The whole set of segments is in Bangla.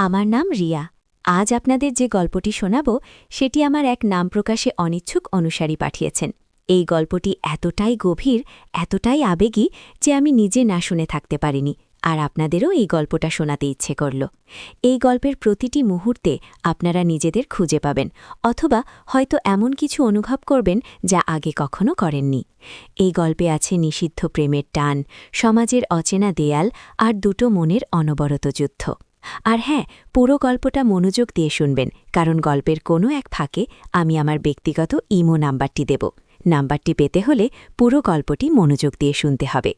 আমার নাম রিয়া। আজ আপনাদের যে গল্পটি শোনাব সেটি আমার এক নাম প্রকাশে অনিচ্ছুক অনুসারী পাঠিয়েছেন। এই গল্পটি এতটাই গভীর, এতটাই আবেগী যে আমি নিজে না শুনে থাকতে পারিনি, আর আপনাদেরও এই গল্পটা শোনাতে ইচ্ছে করল। এই গল্পের প্রতিটি মুহূর্তে আপনারা নিজেদের খুঁজে পাবেন, অথবা হয়তো এমন কিছু অনুভব করবেন যা আগে কখনো করেননি। এই গল্পে আছে নিষিদ্ধ প্রেমের টান, সমাজের অচেনা দেয়াল আর দুটো মনের অনবরত যুদ্ধ। আর হ্যাঁ, পুরো গল্পটা মনোযোগ দিয়ে শুনবেন, কারণ গল্পের কোনো এক ফাঁকে আমি আমার ব্যক্তিগত ইমো নাম্বারটি দেব। নাম্বারটি পেতে হলে পুরো গল্পটি মনোযোগ দিয়ে শুনতে হবে।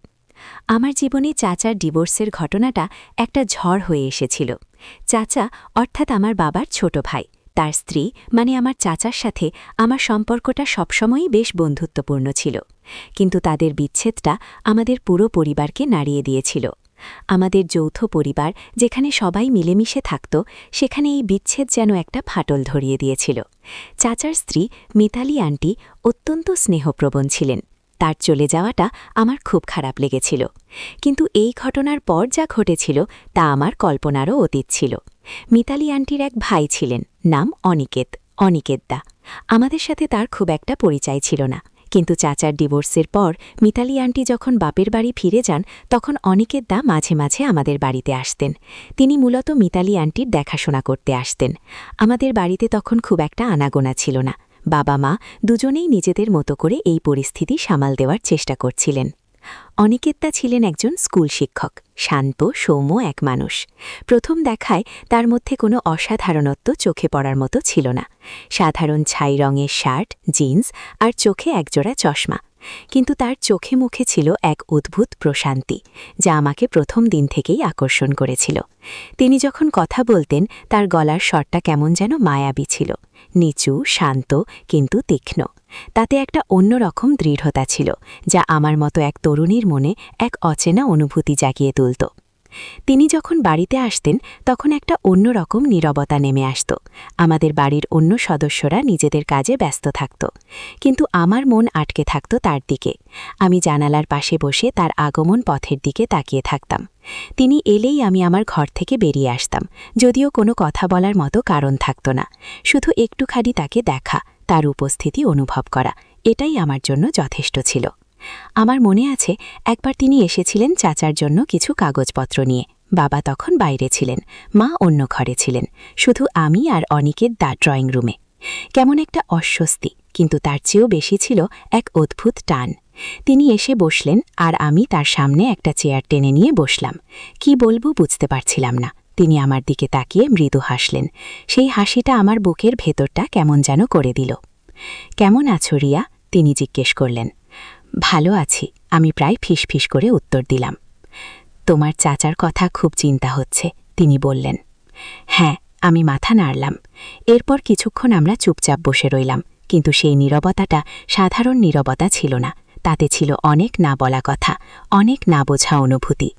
আমার জীবনে চাচার ডিভোর্সের ঘটনাটা একটা ঝড় হয়ে এসেছিল। চাচা অর্থাৎ আমার বাবার ছোট ভাই, তার স্ত্রী মানে আমার চাচার সাথে আমার সম্পর্কটা সবসময়ই বেশ বন্ধুত্বপূর্ণ ছিল, কিন্তু তাদের বিচ্ছেদটা আমাদের পুরো পরিবারকে নাড়িয়ে দিয়েছিল। আমাদের যৌথ পরিবার যেখানে সবাই মিলেমিশে থাকত, সেখানে এই বিচ্ছেদ যেন একটা ফাটল ধরিয়ে দিয়েছিল। চাচার স্ত্রী মিতালি আন্টি অত্যন্ত স্নেহপ্রবণ ছিলেন। তার চলে যাওয়াটা আমার খুব খারাপ লেগেছিল, কিন্তু এই ঘটনার পর যা ঘটেছিল তা আমার কল্পনারও অতীত ছিল। মিতালি আন্টির এক ভাই ছিলেন, নাম অনিকেত দা। আমাদের সাথে তার খুব একটা পরিচয় ছিল না, কিন্তু চাচার ডিভোর্সের পর মিতালি আন্টি যখন বাপের বাড়ি ফিরে যান, তখন অনিকেত দা মাঝে মাঝে আমাদের বাড়িতে আসতেন। তিনি মূলত মিতালি আন্টির দেখাশোনা করতে আসতেন। আমাদের বাড়িতে তখন খুব একটা আনাগোনা ছিল না। বাবা মা দুজনেই নিজেদের মতো করে এই পরিস্থিতি সামাল দেওয়ার চেষ্টা করছিলেন। অনিকেতদা ছিলেন একজন স্কুল শিক্ষক, শান্ত সৌম্য এক মানুষ। প্রথম দেখায় তার মধ্যে কোনো অসাধারণত্ব চোখে পড়ার মতো ছিল না। সাধারণ ছাই রঙের শার্ট, জিন্স আর চোখে একজোড়া চশমা, কিন্তু তার চোখে মুখে ছিল এক অদ্ভুত প্রশান্তি, যা আমাকে প্রথম দিন থেকেই আকর্ষণ করেছিল। তিনি যখন কথা বলতেন, তার গলার স্বরটা কেমন যেন মায়াবী ছিল, নিচু, শান্ত কিন্তু তীক্ষ্ণ। তাতে একটা অন্যরকম দৃঢ়তা ছিল, যা আমার মতো এক তরুণীর মনে এক অচেনা অনুভূতি জাগিয়ে তুলত। তিনি যখন বাড়িতে আসতেন, তখন একটা অন্যরকম নীরবতা নেমে আসত। আমাদের বাড়ির অন্য সদস্যরা নিজেদের কাজে ব্যস্ত থাকত, কিন্তু আমার মন আটকে থাকত তার দিকে। আমি জানালার পাশে বসে তার আগমন পথের দিকে তাকিয়ে থাকতাম। তিনি এলেই আমি আমার ঘর থেকে বেরিয়ে আসতাম, যদিও কোনো কথা বলার মতো কারণ থাকত না। শুধু একটুখানি তাকে দেখা, তার উপস্থিতি অনুভব করা, এটাই আমার জন্য যথেষ্ট ছিল। আমার মনে আছে একবার তিনি এসেছিলেন চাচার জন্য কিছু কাগজপত্র নিয়ে। বাবা তখন বাইরে ছিলেন, মা অন্য ঘরে ছিলেন, শুধু আমি আর অনিকেত দা ড্রয়িং রুমে। কেমন একটা অস্বস্তি, কিন্তু তার চেয়েও বেশি ছিল এক অদ্ভুত টান। তিনি এসে বসলেন, আর আমি তার সামনে একটা চেয়ার টেনে নিয়ে বসলাম। কি বলবো বুঝতে পারছিলাম না। তিনি আমার দিকে তাকিয়ে মৃদু হাসলেন। সেই হাসিটা আমার বুকের ভেতরটা কেমন যেন করে দিল। কেমন আছো রিয়া? তিনি জিজ্ঞেস করলেন। ভালো আছি, আমি প্রায় ফিসফিস করে উত্তর দিলাম। তোমার চাচার কথা খুব চিন্তা হচ্ছে, তিনি বললেন। হ্যাঁ, আমি মাথা নাড়লাম। এরপর কিছুক্ষণ আমরা চুপচাপ বসে রইলাম, কিন্তু সেই নীরবতাটা সাধারণ নীরবতা ছিল না। তাতে ছিল অনেক না বলা কথা, অনেক না বোঝা অনুভূতি।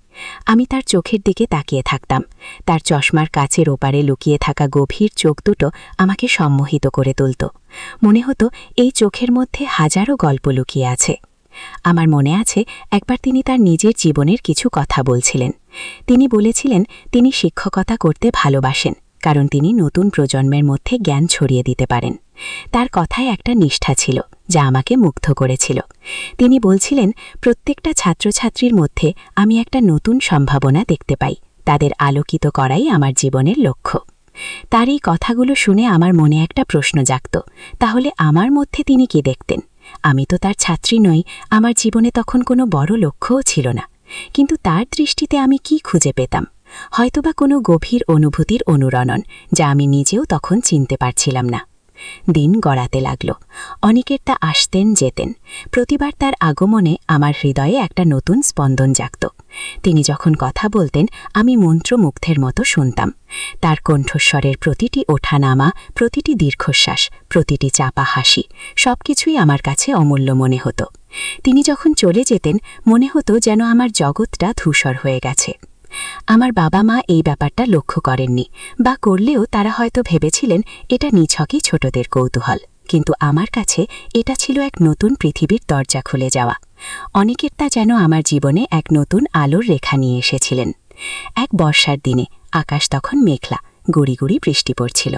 আমি তার চোখের দিকে তাকিয়ে থাকতাম। তার চশমার কাচের ওপারে লুকিয়ে থাকা গভীর চোখ দুটো আমাকে সম্মোহিত করে তুলত। মনে হতো এই চোখের মধ্যে হাজারো গল্প লুকিয়ে আছে। আমার মনে আছে একবার তিনি তার নিজের জীবনের কিছু কথা বলছিলেন। তিনি বলেছিলেন তিনি শিক্ষকতা করতে ভালোবাসেন, কারণ তিনি নতুন প্রজন্মের মধ্যে জ্ঞান ছড়িয়ে দিতে পারেন। তার কথায় একটা নিষ্ঠা ছিল, যা আমাকে মুগ্ধ করেছিল। তিনি বলছিলেন প্রত্যেকটা ছাত্রছাত্রীর মধ্যে আমি একটা নতুন সম্ভাবনা দেখতে পাই, তাদের আলোকিত করাই আমার জীবনের লক্ষ্য। তার এই কথাগুলো শুনে আমার মনে একটা প্রশ্ন জাগত, তাহলে আমার মধ্যে তিনি কি দেখতেন? আমি তো তার ছাত্রী নই, আমার জীবনে তখন কোনো বড় লক্ষ্যও ছিল না, কিন্তু তার দৃষ্টিতে আমি কি খুঁজে পেতাম? হয়তোবা কোনো গভীর অনুভূতির অনুরণন, যা আমি নিজেও তখন চিনতে পারছিলাম না। দিন গড়াতে লাগল। অনিকেতদা আসতেন যেতেন। প্রতিবার তার আগমনে আমার হৃদয়ে একটা নতুন স্পন্দন জাগত। তিনি যখন কথা বলতেন, আমি মন্ত্রমুগ্ধের মতো শুনতাম। তার কণ্ঠস্বরের প্রতিটি ওঠানামা, প্রতিটি দীর্ঘশ্বাস, প্রতিটি চাপা হাসি, সবকিছুই আমার কাছে অমূল্য মনে হতো। তিনি যখন চলে যেতেন, মনে হতো যেন আমার জগৎটা ধূসর হয়ে গেছে। আমার বাবা মা এই ব্যাপারটা লক্ষ্য করেননি, বা করলেও তারা হয়তো ভেবেছিলেন এটা নিছকই ছোটদের কৌতূহল, কিন্তু আমার কাছে এটা ছিল এক নতুন পৃথিবীর দরজা খুলে যাওয়া। অনিকেতদা যেন আমার জীবনে এক নতুন আলোর রেখা নিয়ে এসেছিলেন। এক বর্ষার দিনে আকাশ তখন মেঘলা, গুড়ি গুড়ি বৃষ্টি পড়ছিল।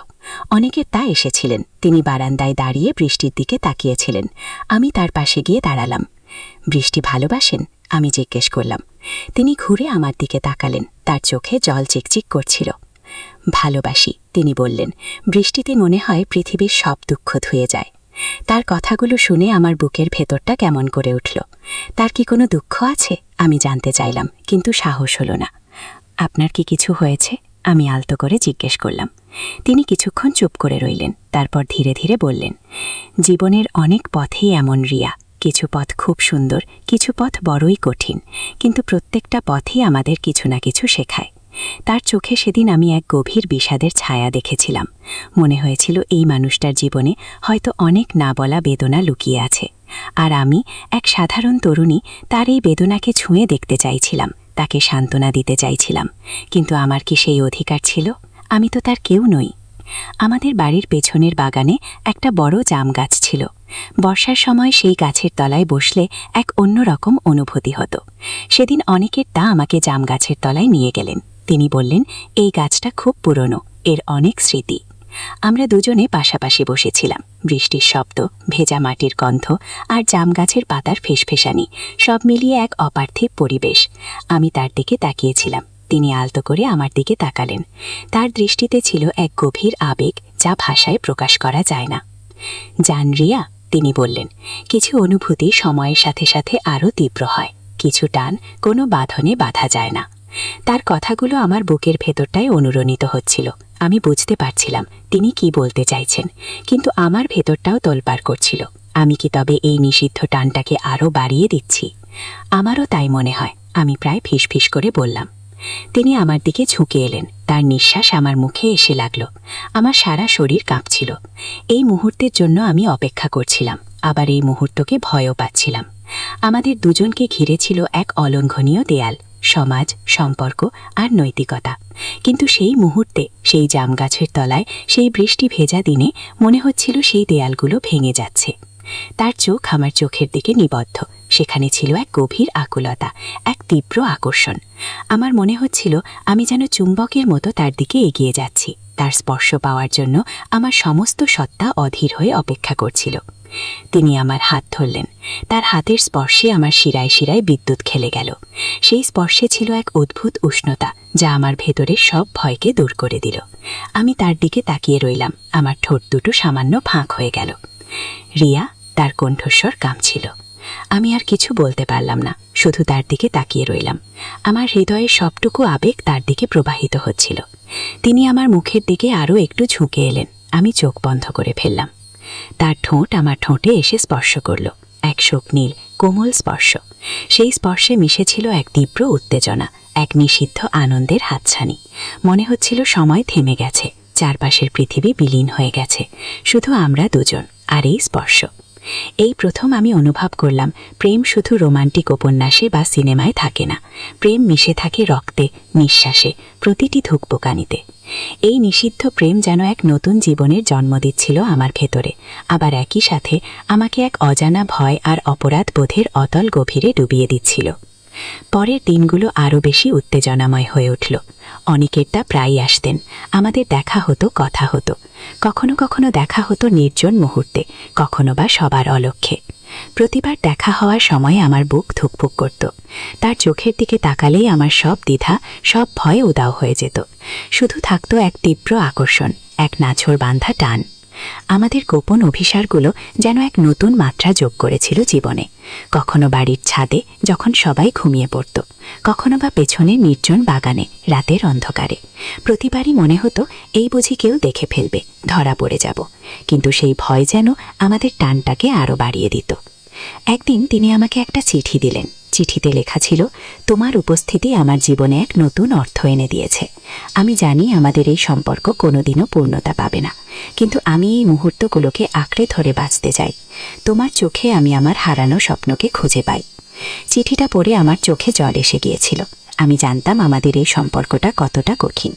অনেকের তা এসেছিলেন। তিনি বারান্দায় দাঁড়িয়ে বৃষ্টির দিকে তাকিয়েছিলেন। আমি তার পাশে গিয়ে দাঁড়ালাম। বৃষ্টি ভালোবাসেন? আমি জিজ্ঞেস করলাম। তিনি ঘুরে আমার দিকে তাকালেন। তার চোখে জল চিকচিক করছিল। ভালোবাসি, তিনি বললেন। বৃষ্টিতে মনে হয় পৃথিবীর সব দুঃখ ধুয়ে যায়। তার কথাগুলো শুনে আমার বুকের ভেতরটা কেমন করে উঠল। তার কি কোনো দুঃখ আছে? আমি জানতে চাইলাম, কিন্তু সাহস হলো না। আপনার কি কিছু হয়েছে? আমি আলতো করে জিজ্ঞেস করলাম। তিনি কিছুক্ষণ চুপ করে রইলেন। তারপর ধীরে ধীরে বললেন, জীবনের অনেক পথেই এমন রিয়া। কিছু পথ খুব সুন্দর, কিছু পথ বড়ই কঠিন, কিন্তু প্রত্যেকটা পথই আমাদের কিছু না কিছু শেখায়। তার চোখে সেদিন আমি এক গভীর বিষাদের ছায়া দেখেছিলাম। মনে হয়েছিল এই মানুষটার জীবনে হয়তো অনেক না বলা বেদনা লুকিয়ে আছে, আর আমি এক সাধারণ তরুণী তার এই বেদনাকে ছুঁয়ে দেখতে চাইছিলাম, তাকে সান্ত্বনা দিতে চাইছিলাম। কিন্তু আমার কি সেই অধিকার ছিল? আমি তো তার কেউ নই। আমাদের বাড়ির পেছনের বাগানে একটা বড় জাম গাছ ছিল। বর্ষার সময় সেই গাছের তলায় বসলে এক অন্যরকম অনুভূতি হতো। সেদিন অনেকের তা আমাকে জাম গাছের তলায় নিয়ে গেলেন। তিনি বললেন, এই গাছটা খুব পুরনো, এর অনেক স্মৃতি। আমরা দুজনে পাশাপাশি বসেছিলাম। বৃষ্টির শব্দ, ভেজা মাটির গন্ধ আর জাম গাছের পাতার ফেসফেসানি সব মিলিয়ে এক অপার্থিব পরিবেশ। আমি তার দিকে তাকিয়েছিলাম। তিনি আলতো করে আমার দিকে তাকালেন। তার দৃষ্টিতে ছিল এক গভীর আবেগ, যা ভাষায় প্রকাশ করা যায় না। জান রিয়া, তিনি বললেন, কিছু অনুভূতি সময়ের সাথে সাথে আরও তীব্র হয়। কিছু টান কোনো বাঁধনে বাঁধা যায় না। তার কথাগুলো আমার বুকের ভেতরটায় অনুরণিত হচ্ছিল। আমি বুঝতে পারছিলাম তিনি কি বলতে চাইছেন, কিন্তু আমার ভেতরটাও তোলপাড় করছিল। আমি কি তবে এই নিষিদ্ধ টানটাকে আরও বাড়িয়ে দিচ্ছি? আমারও তাই মনে হয়। আমি প্রায় ফিসফিস করে বললাম। তিনি আমার দিকে ঝুঁকে এলেন। তার নিঃশ্বাস আমার মুখে এসে লাগল। আমার সারা শরীর কাঁপছিল। এই মুহূর্তের জন্য আমি অপেক্ষা করছিলাম, আবার এই মুহূর্তকে ভয়ও পাচ্ছিলাম। আমাদের দুজনকে ঘিরে ছিল এক অলঙ্ঘনীয় দেয়াল, সমাজ, সম্পর্ক আর নৈতিকতা। কিন্তু সেই মুহূর্তে, সেই জাম গাছের তলায়, সেই বৃষ্টি ভেজা দিনে মনে হচ্ছিল সেই দেয়ালগুলো ভেঙে যাচ্ছে। তার চোখ আমার চোখের দিকে নিবদ্ধ। সেখানে ছিল এক গভীর আকুলতা, এক তীব্র আকর্ষণ। আমার মনে হচ্ছিল আমি যেন চুম্বকের মতো তার দিকে এগিয়ে যাচ্ছি। তার স্পর্শ পাওয়ার জন্য আমার সমস্ত সত্তা অধীর হয়ে অপেক্ষা করছিল। তিনি আমার হাত ধরলেন। তার হাতের স্পর্শে আমার শিরায় শিরায় বিদ্যুৎ খেলে গেল। সেই স্পর্শে ছিল এক অদ্ভুত উষ্ণতা, যা আমার ভেতরের সব ভয়কে দূর করে দিল। আমি তার দিকে তাকিয়ে রইলাম। আমার ঠোঁট দুটো সামান্য ফাঁক হয়ে গেল। রিয়া, তার কণ্ঠস্বর কাঁপছিল। আমি আর কিছু বলতে পারলাম না, শুধু তার দিকে তাকিয়ে রইলাম। আমার হৃদয়ের সবটুকু আবেগ তার দিকে প্রবাহিত হচ্ছিল। তিনি আমার মুখের দিকে আরও একটু ঝুঁকে এলেন। আমি চোখ বন্ধ করে ফেললাম। তার ঠোঁট আমার ঠোঁটে এসে স্পর্শ করল, এক শোকনীল কোমল স্পর্শ। সেই স্পর্শে মিশেছিল এক তীব্র উত্তেজনা, এক নিষিদ্ধ আনন্দের হাতছানি। মনে হচ্ছিল সময় থেমে গেছে, চারপাশের পৃথিবী বিলীন হয়ে গেছে, শুধু আমরা দুজন আর এই স্পর্শ। এই প্রথম আমি অনুভব করলাম, প্রেম শুধু রোমান্টিক উপন্যাসে বা সিনেমায় থাকে না। প্রেম মিশে থাকে রক্তে, নিঃশ্বাসে, প্রতিটি ধুকপুকানিতে। এই নিষিদ্ধ প্রেম যেন এক নতুন জীবনের জন্ম দিচ্ছিল আমার ভেতরে, আবার একই সাথে আমাকে এক অজানা ভয় আর অপরাধ বোধের অতল গভীরে ডুবিয়ে দিচ্ছিল। পরের দিনগুলো আরও বেশি উত্তেজনাময় হয়ে উঠল। অনিকেতটা প্রায়ই আসতেন। আমাদের দেখা হতো, কথা হতো। কখনো কখনো দেখা হতো নির্জন মুহূর্তে, কখনো বা সবার অলক্ষ্যে। প্রতিবার দেখা হওয়ার সময় আমার বুক ধুকপুক করত। তার চোখের দিকে তাকালেই আমার সব দ্বিধা, সব ভয় উদাও হয়ে যেত। শুধু থাকত এক তীব্র আকর্ষণ, এক নাছোড় বাঁধা টান। আমাদের গোপন অভিসারগুলো যেন এক নতুন মাত্রা যোগ করেছিল জীবনে। কখনো বাড়ির ছাদে, যখন সবাই ঘুমিয়ে পড়ত, কখনো বা পেছনে নির্জন বাগানে, রাতের অন্ধকারে। প্রতিবারই মনে হতো এই বুঝি কেউ দেখে ফেলবে, ধরা পড়ে যাব। কিন্তু সেই ভয় যেন আমাদের টানটাকে আরও বাড়িয়ে দিত। একদিন তিনি আমাকে একটা চিঠি দিলেন। চিঠিতে লেখা ছিল, তোমার উপস্থিতি আমার জীবনে এক নতুন অর্থ এনে দিয়েছে। আমি জানি আমাদের এই সম্পর্ক কোনোদিনও পূর্ণতা পাবে না, কিন্তু আমি এই মুহূর্তগুলোকে আঁকড়ে ধরে বাঁচতে চাই। তোমার চোখে আমি আমার হারানো স্বপ্নকে খুঁজে পাই। চিঠিটা পড়ে আমার চোখে জল এসে গিয়েছিল। আমি জানতাম আমাদের এই সম্পর্কটা কতটা কঠিন।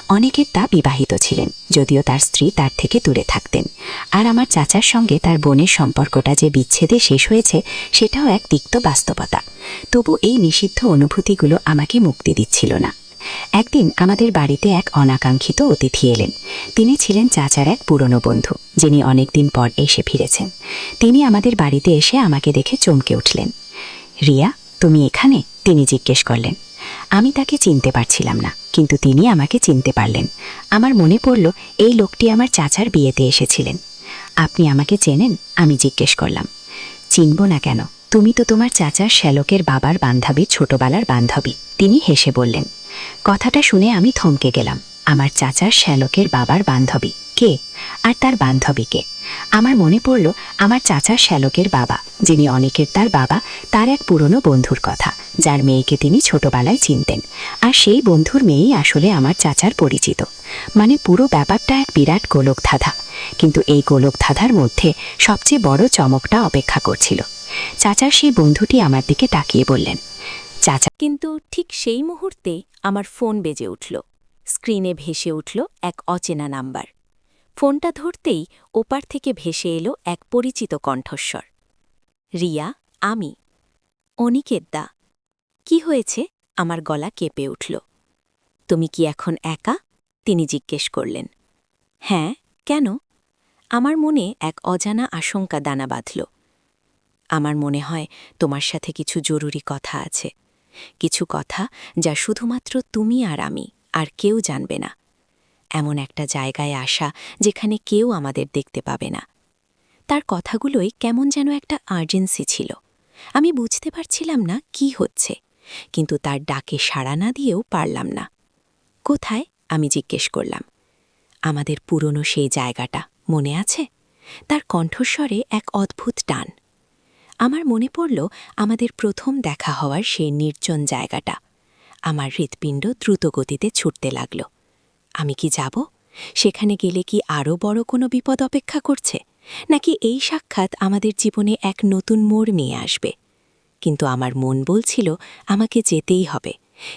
অনেকের তা বিবাহিত ছিলেন, যদিও তার স্ত্রী তার থেকে দূরে থাকতেন। আর আমার চাচার সঙ্গে তার বোনের সম্পর্কটা যে বিচ্ছেদে শেষ হয়েছে, সেটাও এক তিক্ত বাস্তবতা। তবু এই নিষিদ্ধ অনুভূতিগুলো আমাকে মুক্তি দিচ্ছিল না। একদিন আমাদের বাড়িতে এক অনাকাঙ্ক্ষিত অতিথি এলেন। তিনি ছিলেন চাচার এক পুরনো বন্ধু, যিনি অনেকদিন পর এসে ফিরেছেন। তিনি আমাদের বাড়িতে এসে আমাকে দেখে চমকে উঠলেন। রিয়া, তুমি এখানে? তিনি জিজ্ঞেস করলেন। আমি তাকে চিনতে পারছিলাম না, কিন্তু তিনি আমাকে চিনতে পারলেন। আমার মনে পড়ল এই লোকটি আমার চাচার বিয়েতে এসেছিলেন। আপনি আমাকে চেনেন? আমি জিজ্ঞেস করলাম। চিনব না কেন, তুমি তো তোমার চাচার শ্যালকের বাবার বান্ধবী, ছোটবেলার বান্ধবী। তিনি হেসে বললেন। কথাটা শুনে আমি থমকে গেলাম। আমার চাচার শ্যালকের বাবার বান্ধবী কে, আর তার বান্ধবী কে? আমার মনে পড়ল আমার চাচার শ্যালকের বাবা, যিনি অনেকের তার বাবা, তার এক পুরনো বন্ধুর কথা, যার মেয়েকে তিনি ছোটবেলায় চিনতেন। আর সেই বন্ধুর মেয়েই আসলে আমার চাচার পরিচিত। মানে পুরো ব্যাপারটা এক বিরাট গোলকধাঁধা। কিন্তু এই গোলকধাঁধার মধ্যে সবচেয়ে বড় চমকটা অপেক্ষা করছিল। চাচার সেই বন্ধুটি আমার দিকে তাকিয়ে বললেন, চাচা। কিন্তু ঠিক সেই মুহূর্তে আমার ফোন বেজে উঠল। স্ক্রিনে ভেসে উঠল এক অচেনা নাম্বার। ফোনটা ধরতেই ওপার থেকে ভেসে এলো এক পরিচিত কণ্ঠস্বর। রিয়া, আমি। অনিকেত দা। কি হয়েছে? আমার গলা কেঁপে উঠল। তুমি কি এখন একা? তিনি জিজ্ঞেস করলেন। হ্যাঁ, কেন? আমার মনে এক অজানা আশঙ্কা দানা বাঁধল। আমার মনে হয় তোমার সাথে কিছু জরুরি কথা আছে, কিছু কথা যা শুধুমাত্র তুমি আর আমি, আর কেউ জানবে না। এমন একটা জায়গায় আসা যেখানে কেউ আমাদের দেখতে পাবে না। তার কথাগুলোই কেমন যেন একটা আর্জেন্সি ছিল। আমি বুঝতে পারছিলাম না কি হচ্ছে, কিন্তু তার ডাকে সাড়া না দিয়েও পারলাম না। কোথায়? আমি জিজ্ঞেস করলাম। আমাদের পুরনো সেই জায়গাটা মনে আছে? তার কণ্ঠস্বরে এক অদ্ভুত টান। আমার মনে পড়ল আমাদের প্রথম দেখা হওয়ার সেই নির্জন জায়গাটা। আমার হৃৎপিণ্ড দ্রুত গতিতে ছুটতে লাগল। আমি কি যাব? সেখানে গেলে কি আরও বড় কোনো বিপদ অপেক্ষা করছে, নাকি এই সাক্ষাৎ আমাদের জীবনে এক নতুন মোড় নিয়ে আসবে? কিন্তু আমার মন বলছিল আমাকে যেতেই হবে।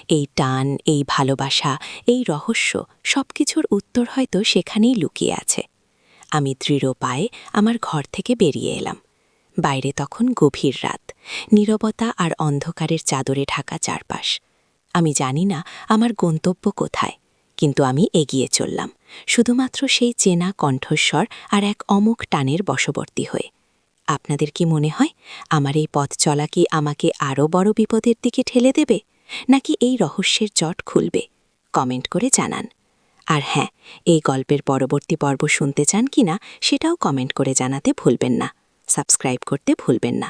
এই টান, এই ভালোবাসা, এই রহস্য, সবকিছুর উত্তর হয়তো সেখানেই লুকিয়ে আছে। আমি দৃঢ় পায়ে আমার ঘর থেকে বেরিয়ে এলাম। বাইরে তখন গভীর রাত, নীরবতা আর অন্ধকারের চাদরে ঢাকা চারপাশ। আমি জানি না আমার গন্তব্য কোথায়, কিন্তু আমি এগিয়ে চললাম, শুধুমাত্র সেই চেনা কণ্ঠস্বর আর এক অমোঘ টানের বশবর্তী হয়ে। আপনাদের কি মনে হয় আমার এই পথ চলা কি আমাকে আরও বড় বিপদের দিকে ঠেলে দেবে, নাকি এই রহস্যের জট খুলবে? কমেন্ট করে জানান। আর হ্যাঁ, এই গল্পের পরবর্তী পর্ব শুনতে চান কিনা সেটাও কমেন্ট করে জানাতে ভুলবেন না। সাবস্ক্রাইব করতে ভুলবেন না।